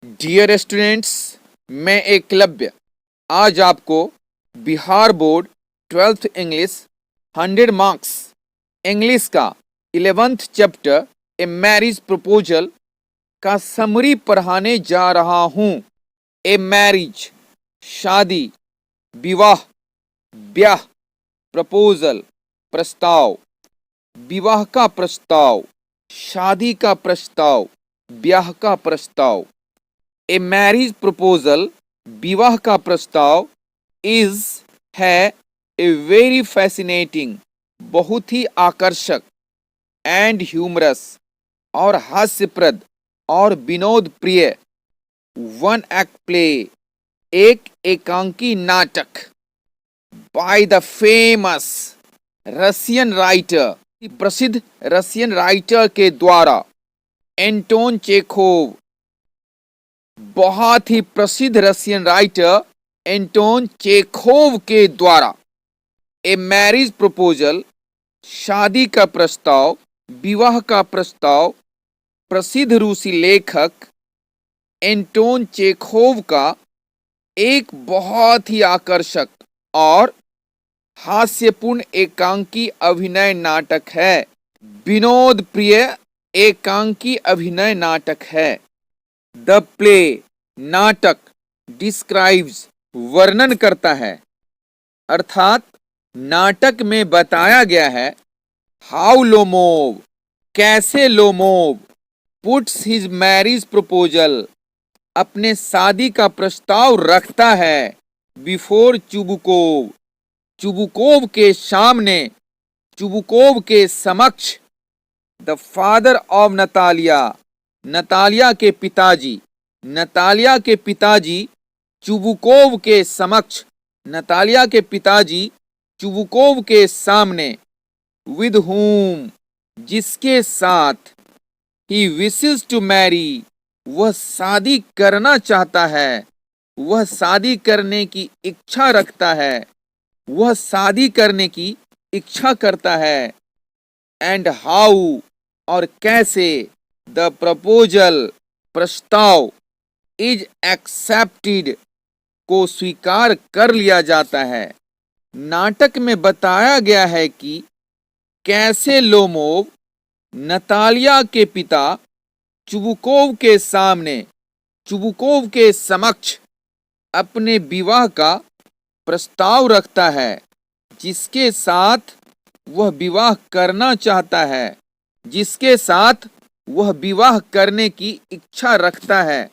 Dear students, मैं एकलव्य आज आपको Bihar board 12th English 100 marks English का 11th chapter a marriage proposal का समरी पढ़ाने जा रहा हूँ। ए मैरिज शादी, विवाह, ब्याह, प्रपोजल प्रस्ताव, विवाह का प्रस्ताव, शादी का प्रस्ताव, ब्याह का प्रस्ताव। ए मैरिज प्रपोजल विवाह का प्रस्ताव इज है ए वेरी फैसिनेटिंग बहुत ही आकर्षक एंड ह्यूमरस और हास्यप्रद और विनोद प्रिय वन एक्ट प्ले एक एकांकी नाटक by the famous Russian writer प्रसिद्ध रशियन राइटर के द्वारा एंटोन चेखोव बहुत ही प्रसिद्ध रशियन राइटर एंटोन चेखोव के द्वारा। ए मैरिज प्रपोजल शादी का प्रस्ताव, विवाह का प्रस्ताव प्रसिद्ध रूसी लेखक एंटोन चेखोव का एक बहुत ही आकर्षक और हास्यपूर्ण एकांकी अभिनय नाटक है, विनोद प्रिय एकांकी अभिनय नाटक है। द प्ले नाटक डिस्क्राइब्स वर्णन करता है, अर्थात नाटक में बताया गया है हाउ लोमोव कैसे Lomov puts his marriage proposal अपने शादी का प्रस्ताव रखता है बिफोर चुबुकोव चुबुकोव के सामने, चुबुकोव के समक्ष। The father of Natalia Natalia के पिताजी, नतालिया के पिताजी चुबुकोव के समक्ष, नतालिया के पिताजी चुबुकोव के सामने। विद whom जिसके साथ ही विशेस टू मैरी वह शादी करना चाहता है, वह शादी करने की इच्छा रखता है, वह शादी करने की इच्छा करता है। एंड हाउ और कैसे द प्रपोजल प्रस्ताव इज एक्सेप्टेड को स्वीकार कर लिया जाता है। नाटक में बताया गया है कि कैसे लोमोव नतालिया के पिता चुबुकोव के सामने, चुबुकोव के समक्ष अपने विवाह का प्रस्ताव रखता है, जिसके साथ वह विवाह करना चाहता है, जिसके साथ वह विवाह करने की इच्छा रखता है,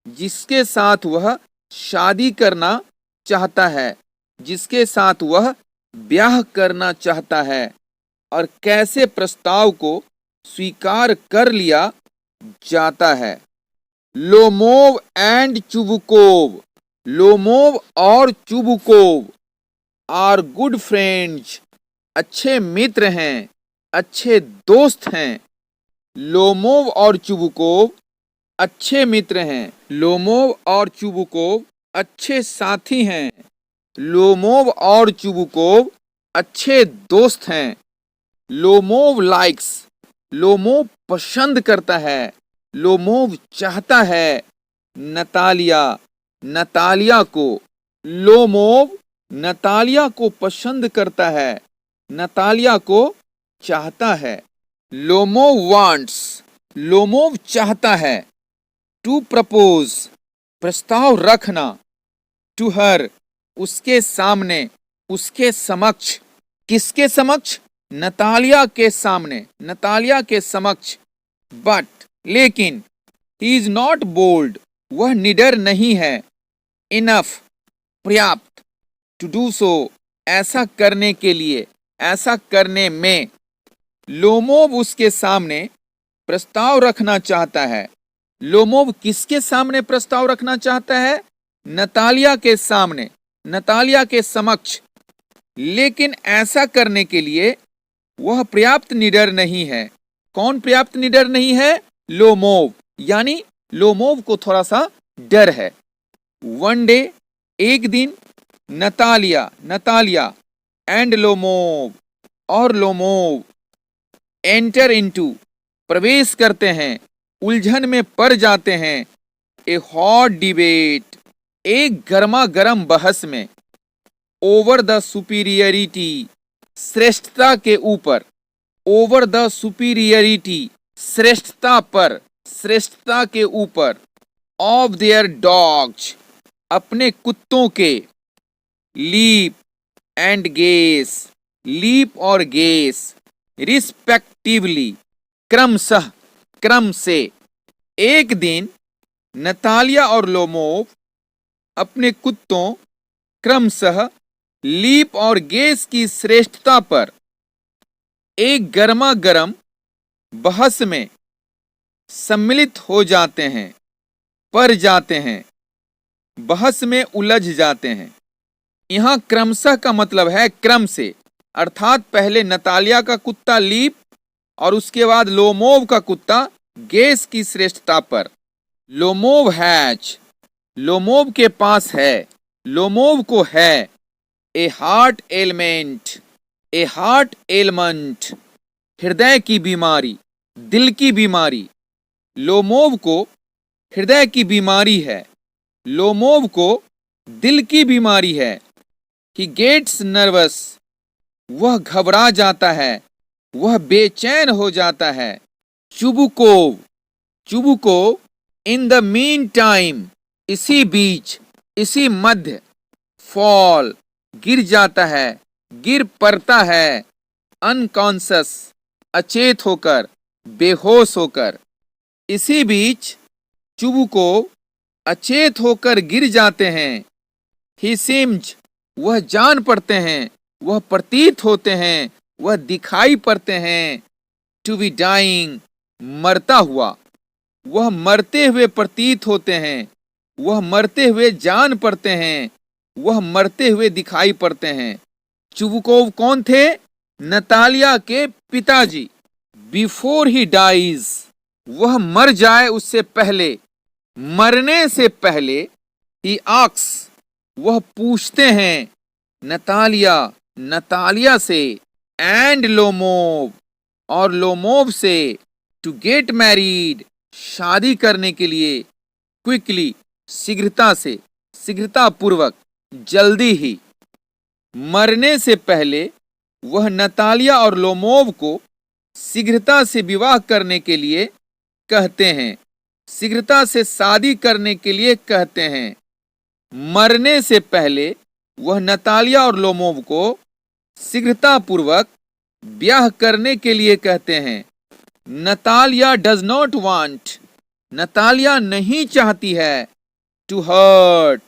जिसके साथ वह शादी करना चाहता है, जिसके साथ वह ब्याह करना चाहता है। और कैसे प्रस्ताव को स्वीकार कर लिया जाता है। लोमोव एंड चुबुकोव लोमोव और चुबुकोव आर गुड फ्रेंड्स अच्छे मित्र हैं, अच्छे दोस्त हैं। लोमोव और चुबुकोव अच्छे मित्र हैं, लोमोव और चुबुकोव अच्छे साथी हैं, लोमोव और चुबुकोव अच्छे दोस्त हैं। लोमोव लाइक्स लोमोव पसंद करता है, लोमोव चाहता है नतालिया नतालिया को, लोमोव नतालिया को पसंद करता है, नतालिया को चाहता है। लोमोव वांट्स लोमोव चाहता है टू प्रपोज प्रस्ताव रखना, टू हर उसके सामने, उसके समक्ष। किसके समक्ष? नतालिया के सामने, नतालिया के समक्ष। बट लेकिन ही इज नॉट बोल्ड वह निडर नहीं है, इनफ पर्याप्त, टू डू सो ऐसा करने के लिए, ऐसा करने में। लोमोव उसके सामने प्रस्ताव रखना चाहता है। लोमोव किसके सामने प्रस्ताव रखना चाहता है? नतालिया के सामने, नतालिया के समक्ष। लेकिन ऐसा करने के लिए वह पर्याप्त निडर नहीं है। कौन पर्याप्त निडर नहीं है? लोमोव, यानी लोमोव को थोड़ा सा डर है। वन डे एक दिन, नतालिया नतालिया एंड लोमोव और लोमोव एंटर इनटू प्रवेश करते हैं, उलझन में पड़ जाते हैं ए हॉट डिबेट, एक गर्मा गर्म बहस में, ओवर द सुपीरियरिटी, श्रेष्ठता के ऊपर, ओवर द सुपीरियरिटी, श्रेष्ठता पर, श्रेष्ठता के ऊपर, ऑफ देयर डॉग्स, अपने कुत्तों के, लीप एंड गेस, लीप और गेस, रिस्पेक्टिवली, क्रमशः, क्रम से। एक दिन नतालिया और लोमोव अपने कुत्तों, क्रमशः, लीप और गेस की श्रेष्ठता पर एक गर्मा गर्म बहस में सम्मिलित हो जाते हैं, पर जाते हैं, बहस में उलझ जाते हैं। यहां क्रमशः का मतलब है क्रम से, अर्थात पहले नतालिया का कुत्ता लीप और उसके बाद लोमोव का कुत्ता गेस की श्रेष्ठता पर। लोमोव हैज, लोमोव के पास है, लोमोव को है, a heart ailment, a heart ailment, हृदय की बीमारी, दिल की बीमारी। लोमोव को हृदय की बीमारी है, लोमोव को दिल की बीमारी है। ही गेट्स नर्वस, वह घबरा जाता है, वह बेचैन हो जाता है। Chubukov, Chubukov, in the mean time, इसी बीच, इसी मध्य, फॉल, गिर जाता है, गिर पड़ता है, अनकॉन्शस, अचेत होकर, बेहोश होकर। इसी बीच चुबुकोव अचेत होकर गिर जाते हैं। ही सीम्स, वह जान पड़ते हैं, वह प्रतीत होते हैं, वह दिखाई पड़ते हैं। टू बी डाइंग, मरता हुआ, वह मरते हुए प्रतीत होते हैं, वह मरते हुए जान पड़ते हैं, वह मरते हुए दिखाई पड़ते हैं। चुबुकोव कौन थे? नतालिया के पिताजी। बिफोर ही डाइज, वह मर जाए उससे पहले, मरने से पहले, ही आक्स, वह पूछते हैं नतालिया, नतालिया से, एंड लोमोव, और लोमोव से, टू गेट मैरिड, शादी करने के लिए, क्विकली, शीघ्रता से, शीघ्रता पूर्वक, जल्दी ही। मरने से पहले वह नतालिया और लोमोव को शीघ्रता से विवाह करने के लिए कहते हैं, शीघ्रता से शादी करने के लिए कहते हैं। मरने से पहले वह नतालिया और लोमोव को शीघ्रता पूर्वक ब्याह करने के लिए कहते हैं। Natalia does not want, Natalia नहीं चाहती है, टू हर्ट,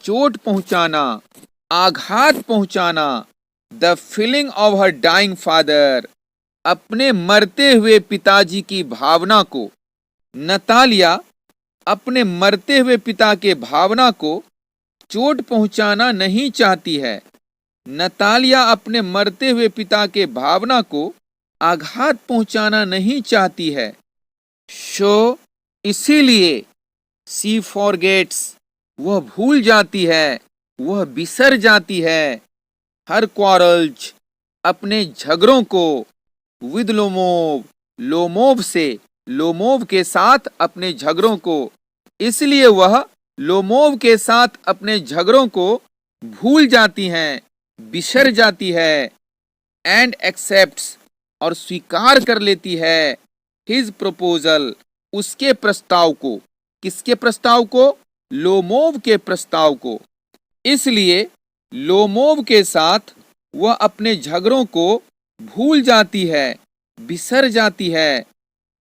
चोट पहुंचाना, आघात पहुंचाना, the feeling of her dying father, अपने मरते हुए पिताजी की भावना को। नतालिया अपने मरते हुए पिता के भावना को चोट पहुंचाना नहीं चाहती है। नतालिया अपने मरते हुए पिता के भावना को आघात पहुंचाना नहीं चाहती है। शो, इसीलिए, सी फॉरगेट्स, वह भूल जाती है, वह बिसर जाती है। हर क्वारल्स, अपने झगड़ों को, विद लोमोव, लोमोव से, लोमोव के साथ अपने झगड़ों को, इसलिए वह लोमोव के साथ अपने झगड़ों को भूल जाती हैं, बिसर जाती है। एंड एक्सेप्ट्स, और स्वीकार कर लेती है, हिज प्रपोजल, उसके प्रस्ताव को। किसके प्रस्ताव को? लोमोव के प्रस्ताव को। इसलिए लोमोव के साथ वह अपने झगड़ों को भूल जाती है, बिसर जाती है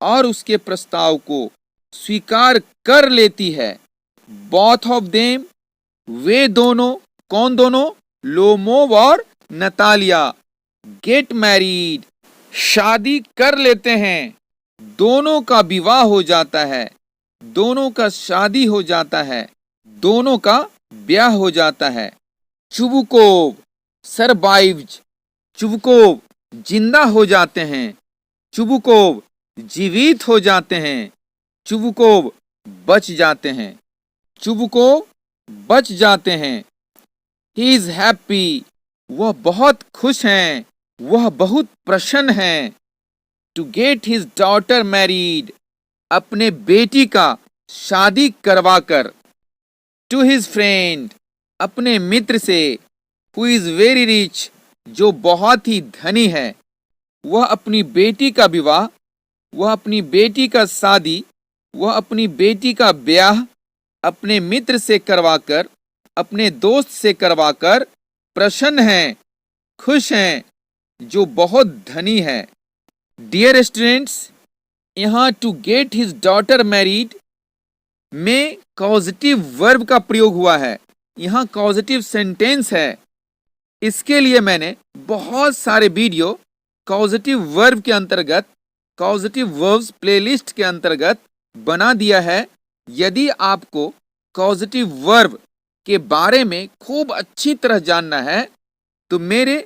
और उसके प्रस्ताव को स्वीकार कर लेती है। बोथ ऑफ देम, वे दोनों, कौन दोनों? लोमोव और नतालिया, गेट मैरिड, शादी कर लेते हैं। दोनों का विवाह हो जाता है, दोनों का शादी हो जाता है, दोनों का ब्याह हो जाता है। चुबुकोव सरवाइव्स, चुबुकोव जिंदा हो जाते हैं, चुबुकोव जीवित हो जाते हैं, चुबुकोव बच जाते हैं, चुबुकोव बच जाते हैं। ही इज हैप्पी, वह बहुत खुश हैं, वह बहुत प्रसन्न हैं। To get his daughter married, अपने बेटी का शादी करवाकर, टू हिज फ्रेंड, अपने मित्र से, हु इज वेरी रिच, जो बहुत ही धनी है, वह अपनी बेटी का विवाह, वह अपनी बेटी का शादी, वह अपनी बेटी का ब्याह अपने मित्र से करवाकर, अपने दोस्त से करवाकर प्रसन्न हैं, खुश हैं, जो बहुत धनी है। डियर स्टूडेंट्स, यहाँ to get his daughter married में कॉजेटिव वर्ब का प्रयोग हुआ है। यहाँ कॉजेटिव सेंटेंस है। इसके लिए मैंने बहुत सारे वीडियो कॉजेटिव वर्ब के अंतर्गत, कॉजेटिव वर्ब्स प्लेलिस्ट के अंतर्गत बना दिया है। यदि आपको कॉजेटिव वर्ब के बारे में खूब अच्छी तरह जानना है तो मेरे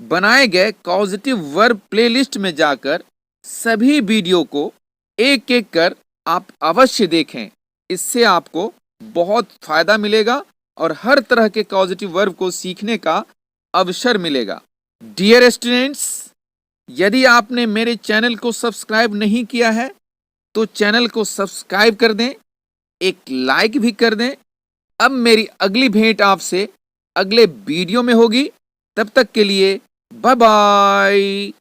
बनाए गए कॉजेटिव वर्ब प्लेलिस्ट में जाकर सभी वीडियो को एक एक कर आप अवश्य देखें। इससे आपको बहुत फायदा मिलेगा और हर तरह के कॉजेटिव वर्ब को सीखने का अवसर मिलेगा। डियर स्टूडेंट्स, यदि आपने मेरे चैनल को सब्सक्राइब नहीं किया है तो चैनल को सब्सक्राइब कर दें, एक लाइक भी कर दें। अब मेरी अगली भेंट आपसे अगले वीडियो में होगी। तब तक के लिए बाय बाय।